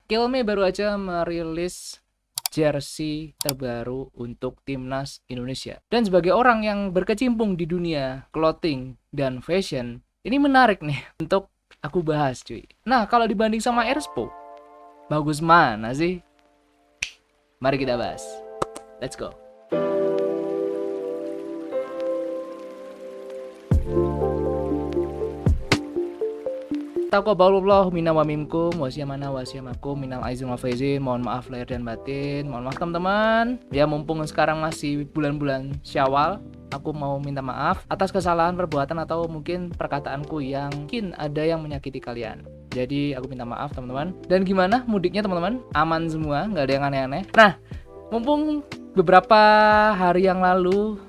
Kilme baru aja merilis jersey terbaru untuk timnas Indonesia. Dan sebagai orang yang berkecimpung di dunia clothing dan fashion, ini menarik nih untuk aku bahas cuy. Nah, kalau dibanding sama Erspo, bagus mana sih? Mari kita bahas. Let's go. Taqabbalallahu minna wa minkum wasyamana wasyamakum minal aizin wal faizin. Mohon maaf lahir dan batin. Mohon maaf teman-teman. Ya mumpung sekarang masih bulan-bulan Syawal, aku mau minta maaf atas kesalahan perbuatan atau mungkin perkataanku yang mungkin ada yang menyakiti kalian. Jadi aku minta maaf teman-teman. Dan gimana mudiknya teman-teman? Aman semua, nggak ada yang aneh-aneh. Nah, mumpung beberapa hari yang lalu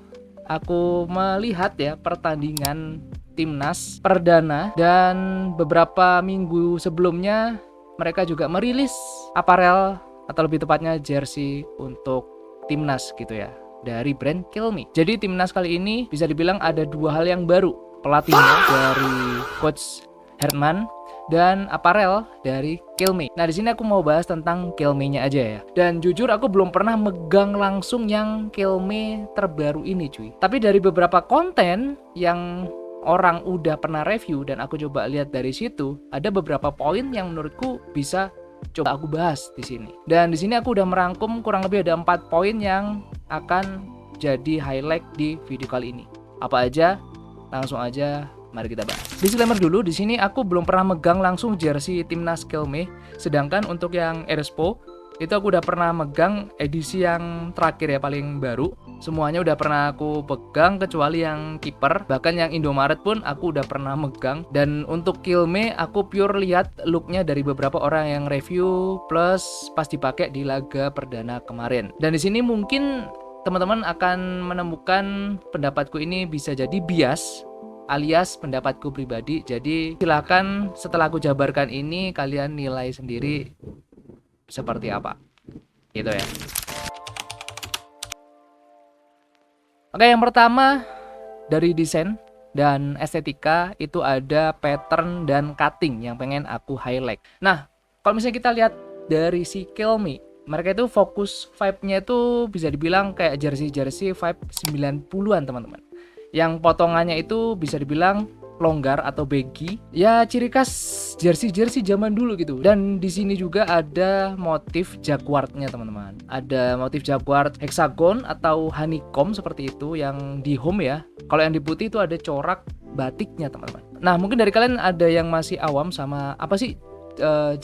aku melihat ya pertandingan timnas perdana, dan beberapa minggu sebelumnya mereka juga merilis aparel atau lebih tepatnya jersey untuk timnas gitu ya, dari brand Kilme. Jadi timnas kali ini bisa dibilang ada dua hal yang baru, pelatihnya dari Coach Herman dan aparel dari Kilme. Nah, di sini aku mau bahas tentang Kilme-nya aja ya. Dan jujur aku belum pernah megang langsung yang Kilme terbaru ini cuy. Tapi dari beberapa konten yang orang udah pernah review dan aku coba lihat dari situ, ada beberapa poin yang menurutku bisa coba aku bahas di sini. Dan di sini aku udah merangkum kurang lebih ada 4 poin yang akan jadi highlight di video kali ini. Apa aja? Langsung aja mari kita bahas. Disclaimer dulu, di sini aku belum pernah megang langsung jersey timnas Kilme, sedangkan untuk yang Erspo itu aku udah pernah megang edisi yang terakhir ya, paling baru. Semuanya udah pernah aku pegang kecuali yang kiper. Bahkan yang Indomaret pun aku udah pernah megang. Dan untuk Kilme aku pure lihat looknya dari beberapa orang yang review plus pas dipakai di laga perdana kemarin. Dan di sini mungkin teman-teman akan menemukan pendapatku ini bisa jadi bias alias pendapatku pribadi. Jadi silakan setelah aku jabarkan ini kalian nilai sendiri seperti apa gitu ya. Oke, yang pertama dari desain dan estetika itu ada pattern dan cutting yang pengen aku highlight. Nah, kalau misalnya kita lihat dari si Kilme, mereka itu fokus vibe-nya itu bisa dibilang kayak jersey-jersey vibe 90-an teman-teman. Yang potongannya itu bisa dibilang longgar atau baggy, ya ciri khas jersey zaman dulu gitu. Dan di sini juga ada motif jacquardnya teman-teman. Ada motif jacquard hexagon atau honeycomb seperti itu yang di home ya. Kalau yang di putih itu ada corak batiknya teman-teman. Nah, mungkin dari kalian ada yang masih awam sama apa sih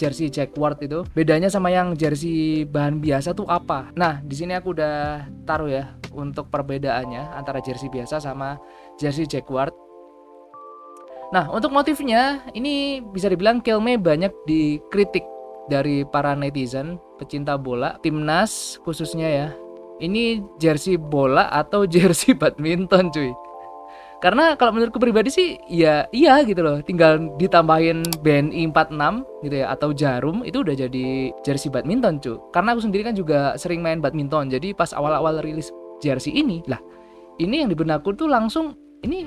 jersey jacquard itu? Bedanya sama yang jersey bahan biasa tuh apa? Nah, di sini aku udah taruh ya untuk perbedaannya antara jersey biasa sama jersey jacquard. Nah, untuk motifnya ini bisa dibilang Kilme banyak dikritik dari para netizen pecinta bola timnas khususnya ya. Ini jersey bola atau jersey badminton cuy. Karena kalau menurutku pribadi sih ya iya gitu loh, tinggal ditambahin BNI 46 gitu ya atau jarum itu udah jadi jersey badminton cuy. Karena aku sendiri kan juga sering main badminton. Jadi pas awal-awal rilis jersey ini lah, ini yang di benakku tuh langsung ini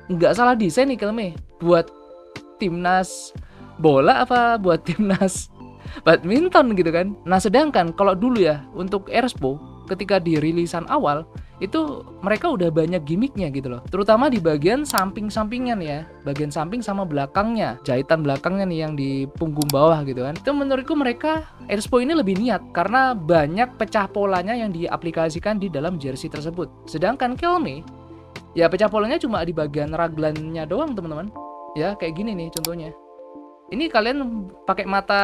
nggak salah desain nih Kilme, buat timnas bola apa buat timnas badminton gitu kan. Nah, sedangkan kalau dulu ya untuk Erspo ketika di rilisan awal itu mereka udah banyak gimmicknya gitu loh, terutama di bagian samping-sampingnya nih ya, bagian samping sama belakangnya, jahitan belakangnya nih yang di punggung bawah gitu kan. Itu menurutku mereka Erspo ini lebih niat karena banyak pecah polanya yang diaplikasikan di dalam jersey tersebut. Sedangkan Kilme ya pecah polanya cuma di bagian raglannya doang teman-teman. Ya kayak gini nih contohnya. Ini kalian pakai mata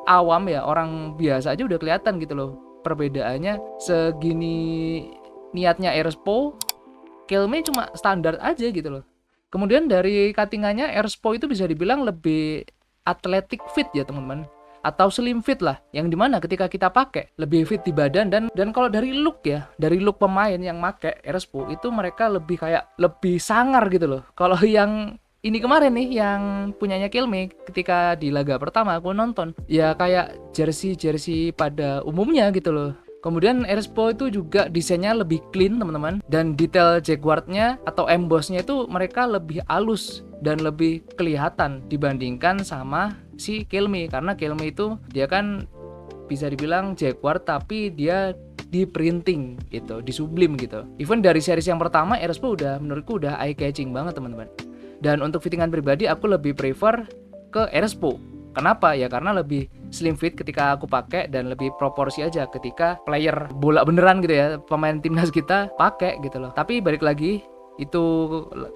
awam ya, orang biasa aja udah kelihatan gitu loh perbedaannya. Segini niatnya Erspo, Kilme cuma standar aja gitu loh. Kemudian dari cuttingannya Erspo itu bisa dibilang lebih athletic fit ya teman-teman, atau slim fit lah, yang dimana ketika kita pakai lebih fit di badan. Dan kalau dari look ya, dari look pemain yang make Erspo itu mereka lebih kayak lebih sangar gitu loh. Kalau yang ini kemarin nih yang punyanya Kilme, ketika di laga pertama aku nonton ya kayak jersey pada umumnya gitu loh. Kemudian Erspo itu juga desainnya lebih clean teman-teman, dan detail jacquardnya atau embossnya itu mereka lebih halus dan lebih kelihatan dibandingkan sama si Kilme. Karena Kilme itu dia kan bisa dibilang Jaguar tapi dia di printing gitu, di sublim gitu. Even dari series yang pertama Aerosport menurutku udah eye catching banget teman-teman. Dan untuk fittingan pribadi aku lebih prefer ke Aerosport. Kenapa? Ya karena lebih slim fit ketika aku pakai dan lebih proporsi aja ketika player bola beneran gitu ya, pemain timnas kita pakai gitu loh. Tapi balik lagi itu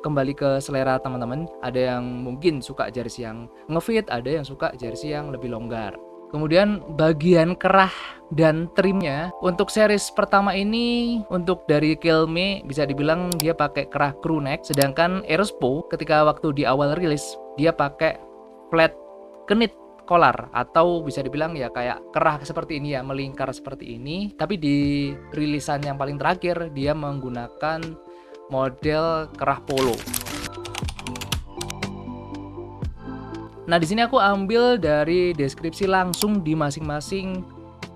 kembali ke selera teman-teman. Ada yang mungkin suka jersey yang ngefit, ada yang suka jersey yang lebih longgar. Kemudian bagian kerah dan trimnya untuk series pertama ini untuk dari Kelme bisa dibilang dia pakai kerah crew neck, sedangkan Aerosport ketika waktu di awal rilis dia pakai flat knit collar atau bisa dibilang ya kayak kerah seperti ini ya, melingkar seperti ini. Tapi di rilisan yang paling terakhir dia menggunakan model kerah polo. Nah, di sini aku ambil dari deskripsi langsung di masing-masing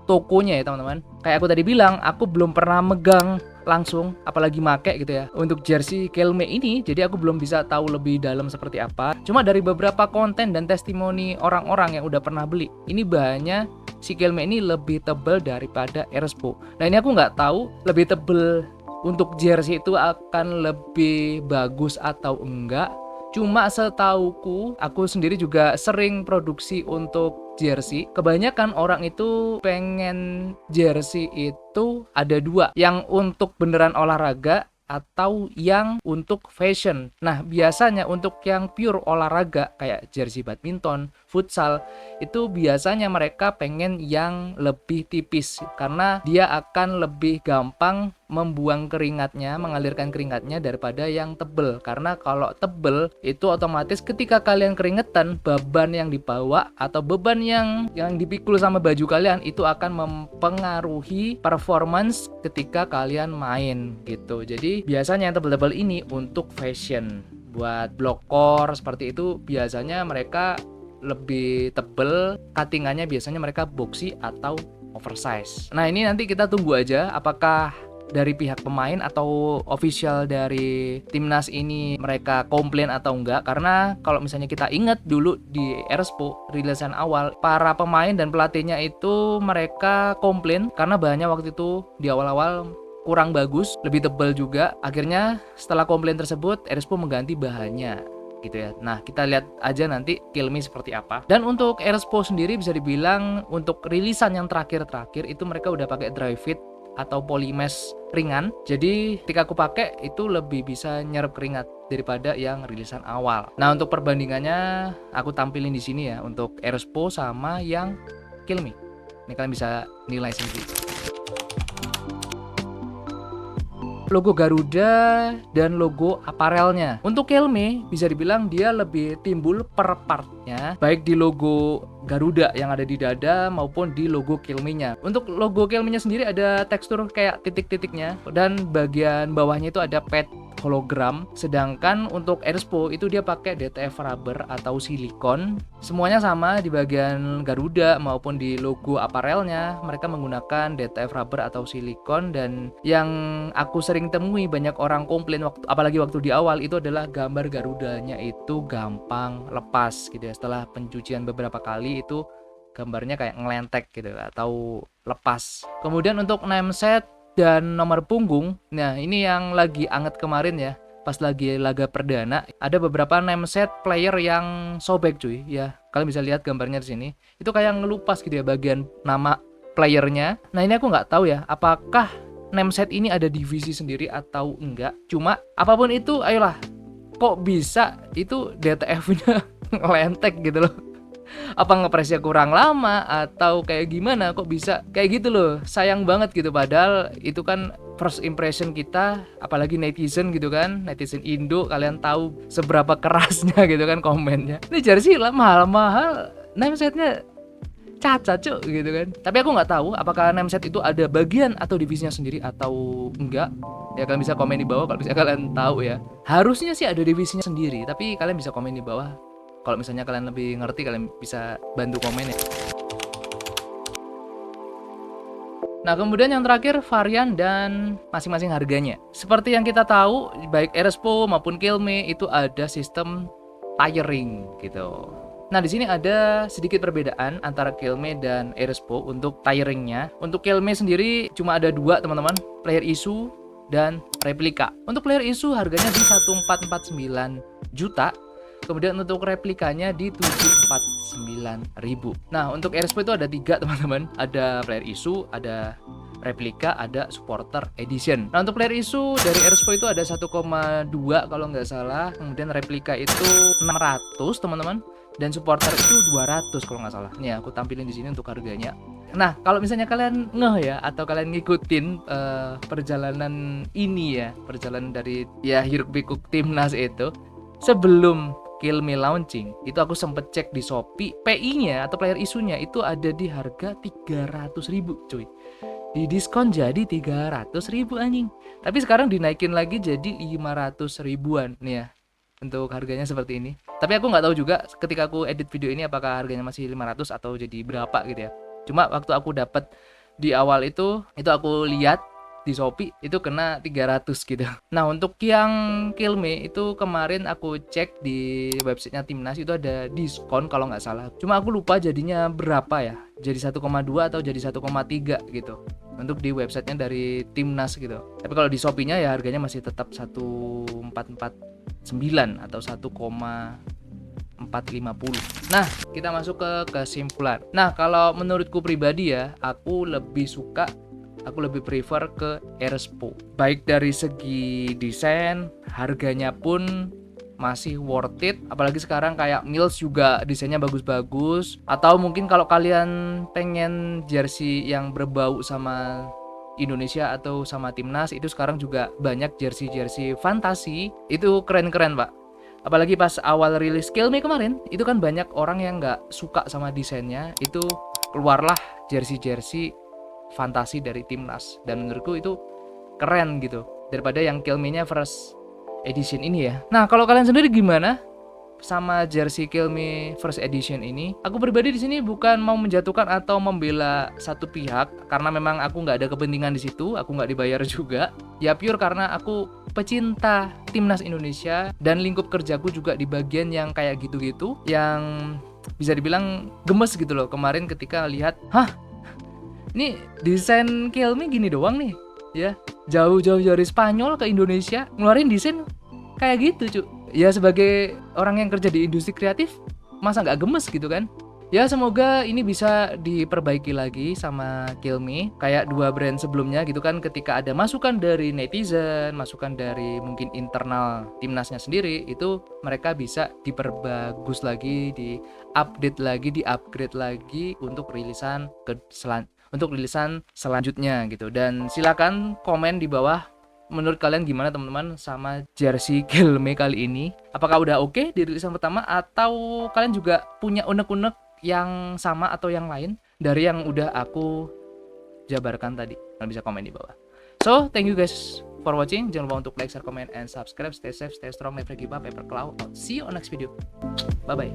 tokonya ya, teman-teman. Kayak aku tadi bilang, aku belum pernah megang langsung, apalagi make gitu ya. Untuk jersey Kelme ini, jadi aku belum bisa tahu lebih dalam seperti apa. Cuma dari beberapa konten dan testimoni orang-orang yang udah pernah beli, ini bahannya si Kelme ini lebih tebal daripada Aerosport. Nah, ini aku nggak tahu lebih tebal untuk jersey itu akan lebih bagus atau enggak. Cuma setauku, aku sendiri juga sering produksi untuk jersey. Kebanyakan orang itu pengen jersey itu ada dua, yang untuk beneran olahraga atau yang untuk fashion. Nah, biasanya untuk yang pure olahraga kayak jersey badminton, futsal, itu biasanya mereka pengen yang lebih tipis karena dia akan lebih gampang membuang keringatnya, mengalirkan keringatnya daripada yang tebel. Karena kalau tebel itu otomatis ketika kalian keringetan, beban yang dibawa atau beban yang dipikul sama baju kalian itu akan mempengaruhi performance ketika kalian main gitu. Jadi biasanya yang tebel-tebel ini untuk fashion, buat blokor seperti itu biasanya mereka lebih tebel, cuttingannya biasanya mereka boxy atau oversize. Nah, ini nanti kita tunggu aja apakah dari pihak pemain atau official dari timnas ini mereka komplain atau enggak. Karena kalau misalnya kita ingat dulu di Aerosport rilisan awal, para pemain dan pelatihnya itu mereka komplain karena bahannya waktu itu di awal-awal kurang bagus, lebih tebal juga. Akhirnya setelah komplain tersebut Aerosport mengganti bahannya gitu ya. Nah, kita lihat aja nanti Kelme seperti apa. Dan untuk Aerosport sendiri bisa dibilang untuk rilisan yang terakhir itu mereka udah pakai dry fit atau polymesh ringan. Jadi ketika aku pakai itu lebih bisa nyerap keringat daripada yang rilisan awal. Nah, untuk perbandingannya aku tampilin di sini ya untuk Aerosport sama yang Kelme. Ini kalian bisa nilai sendiri. Logo Garuda dan logo aparelnya. Untuk Kelme bisa dibilang dia lebih timbul per partnya, baik di logo Garuda yang ada di dada maupun di logo Kelme-nya. Untuk logo Kelme-nya sendiri ada tekstur kayak titik-titiknya dan bagian bawahnya itu ada pad hologram. Sedangkan untuk Aerosport itu dia pakai DTF rubber atau silikon. Semuanya sama di bagian Garuda maupun di logo aparelnya mereka menggunakan DTF rubber atau silikon. Dan yang aku sering temui banyak orang komplain apalagi waktu di awal itu adalah gambar Garudanya itu gampang lepas gitu ya. Setelah pencucian beberapa kali itu gambarnya kayak ngelentek gitu atau lepas. Kemudian untuk name set dan nomor punggung, nah ini yang lagi anget kemarin ya, pas lagi laga perdana ada beberapa name set player yang sobek cuy ya. Kalian bisa lihat gambarnya di sini, itu kayak ngelupas gitu ya bagian nama playernya. Nah, ini aku nggak tahu ya apakah name set ini ada divisi sendiri atau enggak. Cuma apapun itu, ayolah, kok bisa itu DTF-nya ngelentek gitu loh. Apa ngepresnya kurang lama atau kayak gimana kok bisa kayak gitu loh. Sayang banget gitu, padahal itu kan first impression kita, apalagi netizen gitu kan, netizen Indo, kalian tahu seberapa kerasnya gitu kan komennya. Ini jersey lah mahal-mahal, name setnya cacat cuk gitu kan. Tapi aku nggak tahu apakah name set itu ada bagian atau divisinya sendiri atau enggak. Ya kalian bisa komen di bawah kalau misalnya kalian tahu ya. Harusnya sih ada divisinya sendiri, tapi kalian bisa komen di bawah. Kalau misalnya kalian lebih ngerti, kalian bisa bantu komen ya. Nah, kemudian yang terakhir varian dan masing-masing harganya. Seperti yang kita tahu, baik Aerosport maupun Kelme itu ada sistem tiering gitu. Nah, di sini ada sedikit perbedaan antara Kelme dan Airospo untuk tiringnya. Untuk Kelme sendiri cuma ada dua, teman-teman, player issue dan replika. Untuk player issue harganya di 1449 juta. Kemudian untuk replikanya di 749.000. Nah, untuk Airospo itu ada 3, teman-teman. Ada player issue, ada replika, ada supporter edition. Nah, untuk player issue dari Airospo itu ada 1,2 kalau nggak salah. Kemudian replika itu 600, teman-teman. Dan supporter itu 200 kalau nggak salah. Nih, aku tampilin di sini untuk harganya. Nah, kalau misalnya kalian ngeh ya, atau kalian ngikutin perjalanan ini ya, perjalanan dari ya hiruk pikuk timnas itu, sebelum Kelme launching, itu aku sempet cek di Shopee, PI-nya atau player isunya itu ada di harga 300.000, cuy. Di diskon jadi 300.000 anjing. Tapi sekarang dinaikin lagi jadi 500 ribuan nih ya. Untuk harganya seperti ini. Tapi aku nggak tahu juga ketika aku edit video ini apakah harganya masih 500 atau jadi berapa gitu ya. Cuma waktu aku dapat di awal itu aku lihat di Shopee itu kena 300 gitu. Nah, untuk yang Kelme itu kemarin aku cek di websitenya Timnas itu ada diskon kalau nggak salah. Cuma aku lupa jadinya berapa ya. Jadi 1,2 atau jadi 1,3 gitu. Untuk di websitenya dari Timnas gitu. Tapi kalau di Shopee-nya ya harganya masih tetap 1449 atau 1,450. Nah, kita masuk ke kesimpulan. Nah, kalau menurutku pribadi ya, aku lebih prefer ke Airospo. Baik dari segi desain, harganya pun masih worth it. Apalagi sekarang kayak Mills juga desainnya bagus-bagus. Atau mungkin kalau kalian pengen jersey yang berbau sama Indonesia atau sama timnas, itu sekarang juga banyak jersey-jersey fantasi. Itu keren-keren, Pak. Apalagi pas awal rilis Kelme kemarin, itu kan banyak orang yang nggak suka sama desainnya. Itu keluarlah jersey-jersey fantasi dari timnas, dan menurutku itu keren gitu daripada yang Kelme-nya first edition ini ya. Nah, kalau kalian sendiri gimana sama jersey Kelme first edition ini? Aku pribadi di sini bukan mau menjatuhkan atau membela satu pihak, karena memang aku nggak ada kepentingan di situ, aku nggak dibayar juga. Ya pure karena aku pecinta timnas Indonesia dan lingkup kerjaku juga di bagian yang kayak gitu-gitu, yang bisa dibilang gemes gitu loh kemarin ketika lihat, ini desain Kelme gini doang nih ya, jauh-jauh dari Spanyol ke Indonesia ngeluarin desain kayak gitu, cuy. Ya sebagai orang yang kerja di industri kreatif, masa nggak gemes gitu kan? Ya semoga ini bisa diperbaiki lagi sama Kelme kayak dua brand sebelumnya gitu kan, ketika ada masukan dari netizen, masukan dari mungkin internal timnasnya sendiri, itu mereka bisa diperbagus lagi, di-update lagi, di-upgrade lagi untuk rilisan selanjutnya gitu. Dan silakan komen di bawah menurut kalian gimana teman-teman sama jersey Kelme kali ini. Apakah udah oke di rilisan pertama, atau kalian juga punya unek-unek yang sama atau yang lain dari yang udah aku jabarkan tadi? Kalian bisa komen di bawah. So, thank you guys for watching. Jangan lupa untuk like, share, comment, and subscribe. Stay safe, stay strong, never give up, paper cloud out. See you on next video. Bye bye.